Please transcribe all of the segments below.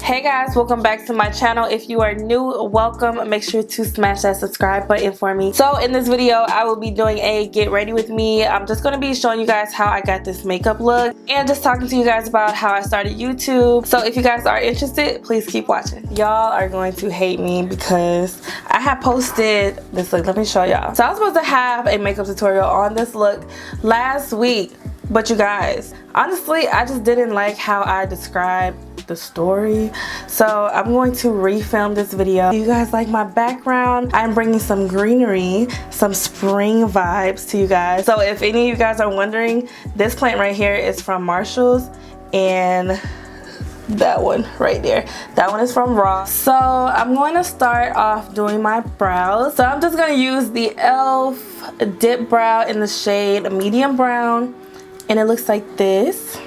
Hey guys, welcome back to my channel. If you are new, welcome. Make sure to smash that subscribe button for me. So in this video, I will be doing a get ready with me. I'm just going to be showing you guys how I got this makeup look and just talking to you guys about how I started YouTube. So if you guys are interested, please keep watching. Y'all are going to hate me because I have posted this look. Let me show y'all. So I was supposed to have a makeup tutorial on this look last week, but you guys, honestly, I just didn't like how I described the story, so I'm going to refilm this video. You guys like my background? I'm bringing some greenery, some spring vibes to you guys. So if any of you guys are wondering, this plant right here is from Marshall's, and that one right there, that one is from Ross. So I'm going to start off doing my brows. So I'm just going to use the e.l.f. dip brow in the shade medium brown, and it looks like this.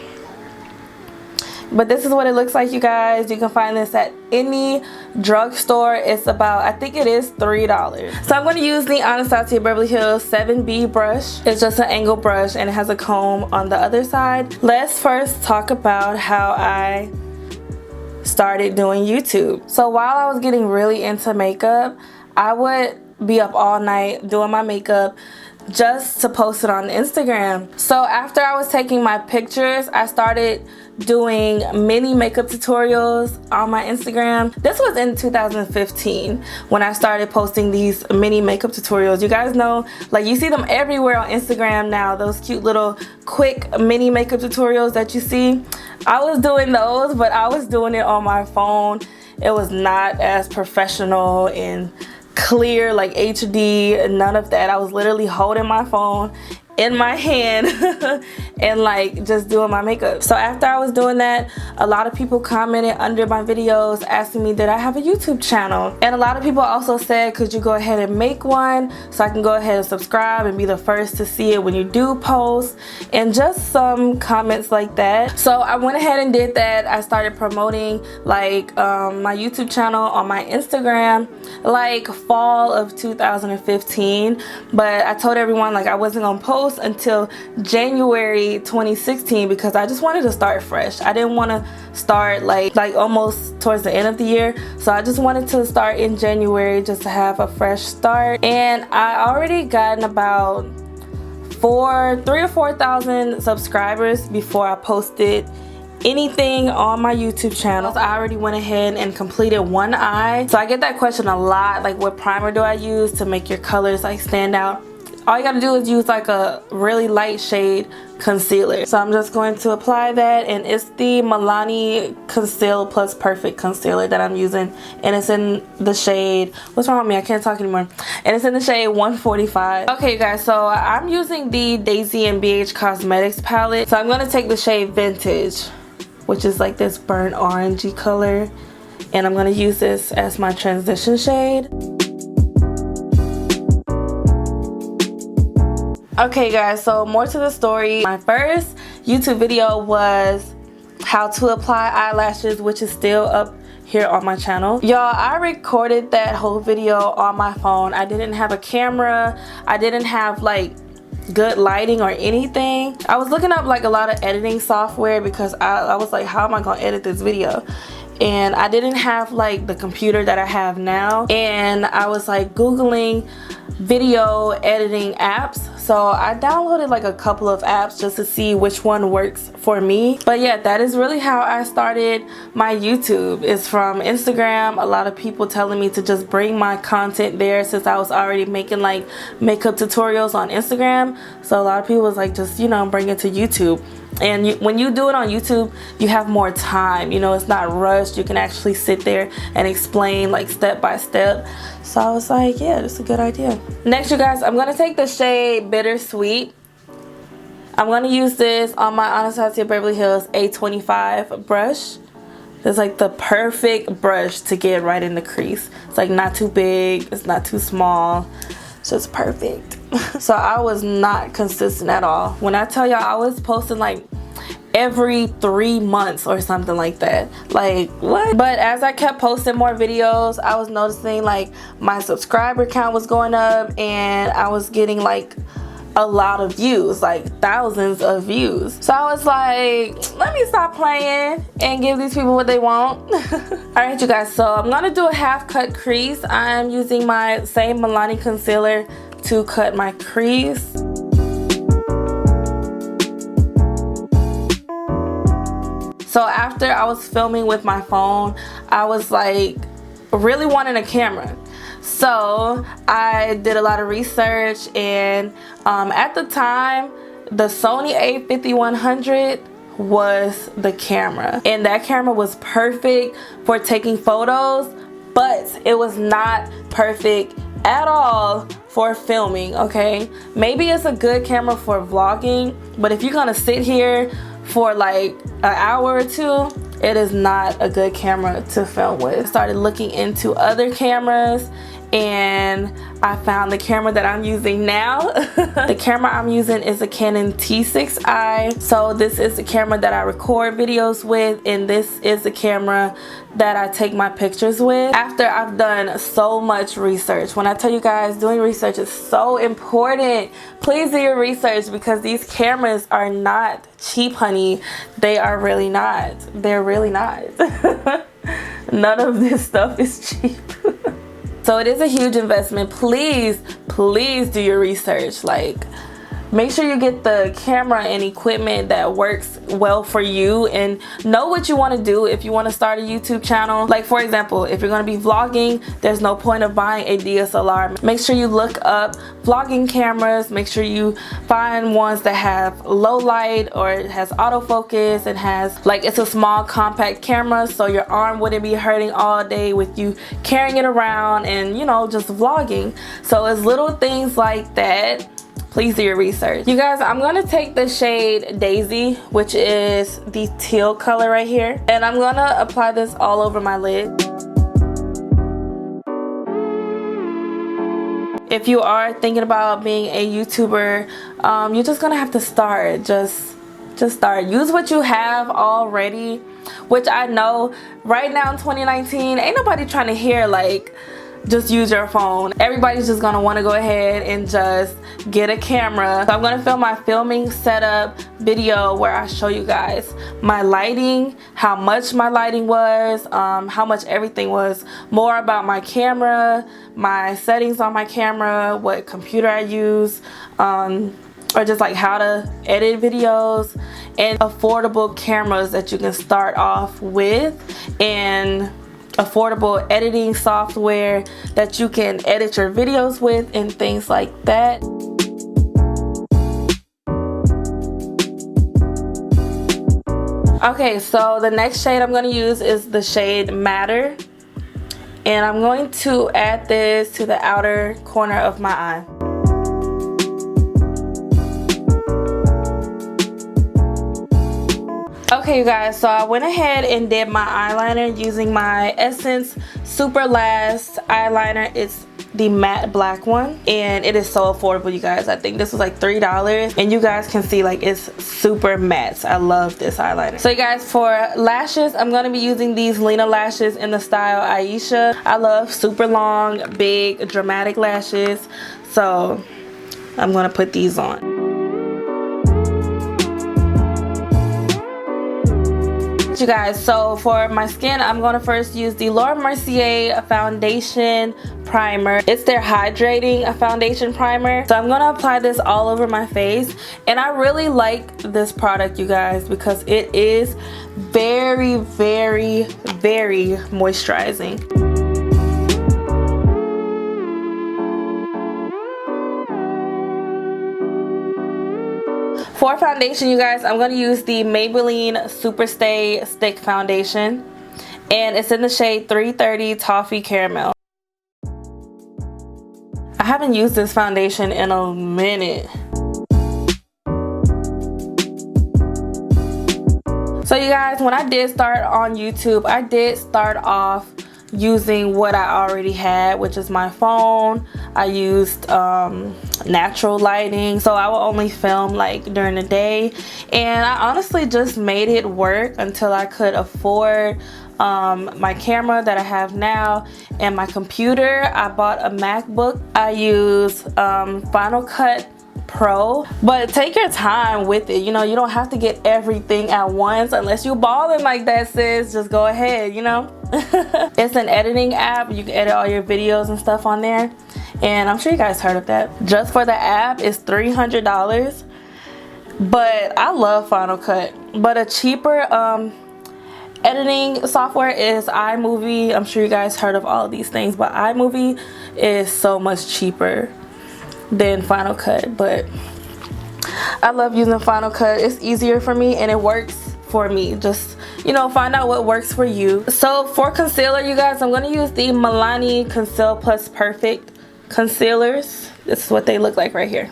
But this is what it looks like, you guys. You can find this at any drugstore. It's about, I think it is $3. So I'm going to use the Anastasia Beverly Hills 7B brush. It's just an angle brush and it has a comb on the other side. Let's first talk about how I started doing YouTube. So while I was getting really into makeup, I would be up all night doing my makeup just to post it on Instagram. So after I was taking my pictures, I started doing mini makeup tutorials on my Instagram. This was in 2015 when I started posting these mini makeup tutorials. You guys know, like, you see them everywhere on Instagram now, those cute little quick mini makeup tutorials that you see. I was doing those, but I was doing it on my phone. It was not as professional and clear, like HD, none of that. I was literally holding my phone in my hand and like just doing my makeup. So after I was doing that, a lot of people commented under my videos asking me, did I have a YouTube channel? And a lot of people also said, could you go ahead and make one so I can go ahead and subscribe and be the first to see it when you do post, and just some comments like that. So I went ahead and did that. I started promoting like my YouTube channel on my Instagram like fall of 2015, but I told everyone like I wasn't gonna post until January 2016 because I just wanted to start fresh. I didn't want to start like almost towards the end of the year, so I just wanted to start in January just to have a fresh start. And I already gotten about 3,000 or 4,000 subscribers before I posted anything on my YouTube channel. So I already went ahead and completed one eye. So I get that question a lot, like what primer do I use to make your colors like stand out? All you gotta do is use like a really light shade concealer. So I'm just going to apply that, and it's the Milani Conceal Perfect concealer that I'm using, and it's in the shade, what's wrong with me, I can't talk anymore, and it's in the shade 145. Okay guys, so I'm using the Daisy and BH Cosmetics palette. So I'm gonna take the shade Vintage, which is like this burnt orangey color, and I'm gonna use this as my transition shade. Okay guys, so more to the story. My first YouTube video was how to apply eyelashes, which is still up here on my channel. Y'all, I recorded that whole video on my phone. I didn't have a camera. I didn't have like good lighting or anything. I was looking up like a lot of editing software because I was like, how am I gonna edit this video? And I didn't have like the computer that I have now, and I was like Googling video editing apps. So I downloaded like a couple of apps just to see which one works for me. But yeah, that is really how I started my YouTube. It's from Instagram. A lot of people telling me to just bring my content there since I was already making like makeup tutorials on Instagram. So a lot of people was like, just, you know, bring it to YouTube. And when you do it on YouTube, you have more time, you know, it's not rushed. You can actually sit there and explain like step by step. So I was like, yeah, that's a good idea. Next, you guys, I'm gonna take the shade Bittersweet. I'm gonna use this on my Anastasia Beverly Hills A25 brush. It's like the perfect brush to get right in the crease. It's like not too big, it's not too small, so it's perfect. So I was not consistent at all. When I tell y'all, I was posting like every 3 months or something like that. Like, what? But as I kept posting more videos, I was noticing like my subscriber count was going up, and I was getting like a lot of views, like thousands of views. So I was like, let me stop playing and give these people what they want. Alright you guys, so I'm gonna do a half cut crease. I'm using my same Milani concealer to cut my crease. So after I was filming with my phone, I was like really wanting a camera. So I did a lot of research, and at the time the Sony a5100 was the camera, and that camera was perfect for taking photos, but it was not perfect at all for filming. Okay, maybe it's a good camera for vlogging, but if you're gonna sit here for like an hour or two, it is not a good camera to film with. I started looking into other cameras, and I found the camera that I'm using now. The camera I'm using is a Canon T6i. So this is the camera that I record videos with, and this is the camera that I take my pictures with. After I've done so much research, when I tell you guys doing research is so important, please do your research, because these cameras are not cheap, honey. They are really not. They're really not. None of this stuff is cheap. So it is a huge investment. Please, please do your research. Like, make sure you get the camera and equipment that works well for you, and know what you want to do if you want to start a YouTube channel. Like for example, if you're going to be vlogging, there's no point of buying a DSLR. Make sure you look up vlogging cameras. Make sure you find ones that have low light, or it has autofocus, and has like, it's a small compact camera, so your arm wouldn't be hurting all day with you carrying it around and, you know, just vlogging. So it's little things like that. Please do your research. You guys, I'm gonna take the shade Daisy, which is the teal color right here, and I'm gonna apply this all over my lid. If you are thinking about being a YouTuber, you're just gonna have to start. Just start. Use what you have already, which I know right now in 2019, ain't nobody trying to hear like, just use your phone. Everybody's just gonna want to go ahead and just get a camera. So I'm gonna film my filming setup video where I show you guys my lighting, how much my lighting was, how much everything was, more about my camera, my settings on my camera, what computer I use, or just like how to edit videos, and affordable cameras that you can start off with, and affordable editing software that you can edit your videos with, and things like that. Okay, so the next shade I'm going to use is the shade Matter, and I'm going to add this to the outer corner of my eye. Okay you guys, so I went ahead and did my eyeliner using my Essence Super Last eyeliner. It's the matte black one, and it is so affordable, you guys. I think this was like $3, and you guys can see like it's super matte. I love this eyeliner. So you guys, for lashes, I'm going to be using these Lena lashes in the style Aesha. I love super long, big, dramatic lashes, so I'm going to put these on. You guys, so for my skin, I'm going to first use the Mercier foundation primer. It's their hydrating foundation primer. So I'm going to apply this all over my face, and I really like this product, you guys, because it is very, very, very moisturizing. For foundation, you guys, I'm going to use the Maybelline Super Stay Stick Foundation, and it's in the shade 330 Toffee Caramel. I haven't used this foundation in a minute. So you guys, when I did start on YouTube, I did start off using what I already had, which is my phone. I used natural lighting, so I will only film like during the day, and I honestly just made it work until I could afford my camera that I have now and my computer. I bought a MacBook. I use Final Cut pro, but take your time with it. You know, you don't have to get everything at once unless you balling like that, sis. Just go ahead, you know. It's an editing app. You can edit all your videos and stuff on there, and I'm sure you guys heard of that. Just for the app it's $300, but I love Final Cut. But a cheaper editing software is iMovie. I'm sure you guys heard of all of these things, but iMovie is so much cheaper than Final Cut. But I love using Final Cut. It's easier for me and it works for me. Just, you know, find out what works for you. So for concealer, you guys, I'm going to use the Milani Conceal Perfect concealers. This is what they look like right here.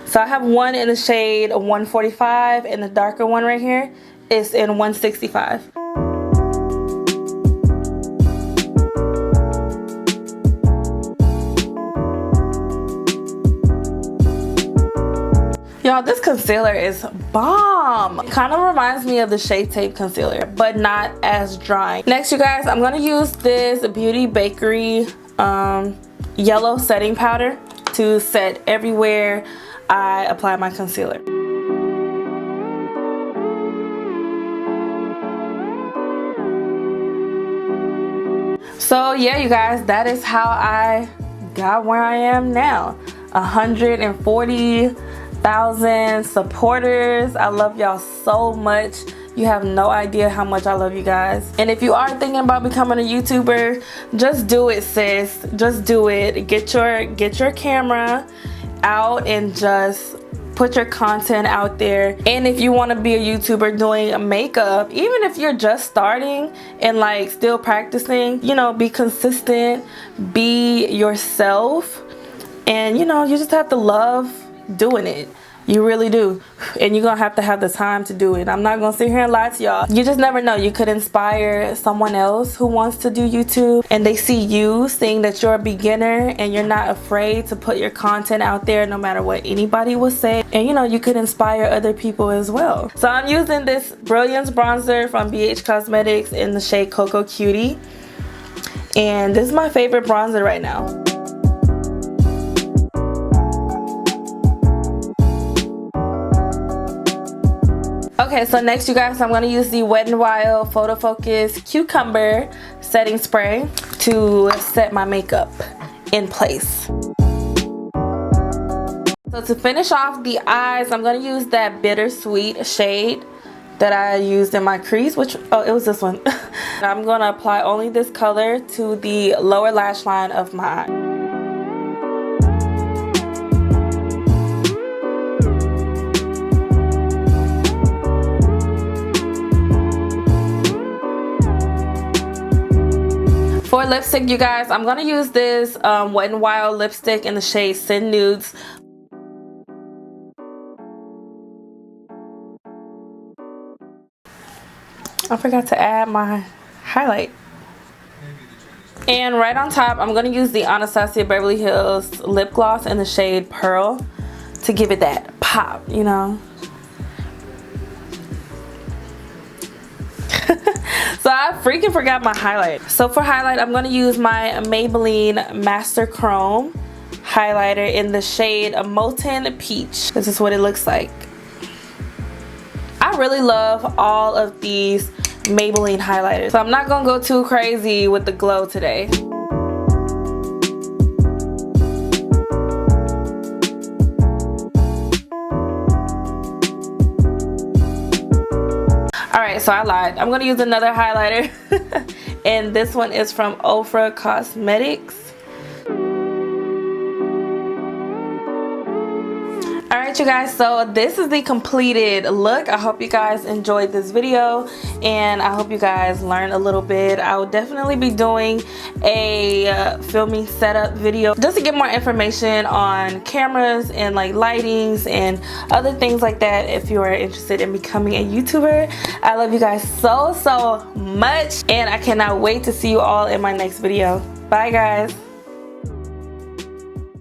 So I have one in the shade 145, and the darker one right here is in 165. Y'all, this concealer is bomb. It kind of reminds me of the Shade Tape concealer, but not as dry. Next, you guys, I'm going to use this Beauty Bakery yellow setting powder to set everywhere I apply my concealer. So yeah, you guys, that is how I got where I am now. 140,000 supporters. I love y'all so much. You have no idea how much I love you guys. And if you are thinking about becoming a YouTuber, just do it, sis. Just do it. Get your camera out and just put your content out there. And if you want to be a YouTuber doing makeup, even if you're just starting and like still practicing, you know, be consistent, be yourself, and you know, you just have to love doing it. You really do. And you're gonna have to have the time to do it. I'm not gonna sit here and lie to y'all. You just never know. You could inspire someone else who wants to do YouTube, and they see you seeing that you're a beginner and you're not afraid to put your content out there no matter what anybody will say. And you know, you could inspire other people as well. So I'm using this Brilliance Bronzer from BH Cosmetics in the shade Coco Cutie. And this is my favorite bronzer right now. Okay, so next, you guys, I'm going to use the Wet n Wild Photo Focus Cucumber Setting Spray to set my makeup in place. So to finish off the eyes, I'm going to use that Bittersweet shade that I used in my crease, which, oh, it was this one. I'm going to apply only this color to the lower lash line of my eye. For lipstick, you guys, I'm going to use this Wet n Wild lipstick in the shade Sin Nudes. I forgot to add my highlight. And right on top, I'm going to use the Anastasia Beverly Hills lip gloss in the shade Pearl to give it that pop, you know. So I freaking forgot my highlight. So for highlight, I'm going to use my Maybelline Master Chrome highlighter in the shade Molten Peach. This is what it looks like. I really love all of these Maybelline highlighters. So I'm not going to go too crazy with the glow today. Alright, so I lied. I'm going to use another highlighter. And this one is from Ofra Cosmetics. Alright, you guys, so this is the completed look. I hope you guys enjoyed this video, and I hope you guys learned a little bit. I will definitely be doing a filming setup video just to get more information on cameras and like lightings and other things like that if you are interested in becoming a YouTuber. I love you guys so much, and I cannot wait to see you all in my next video. Bye guys.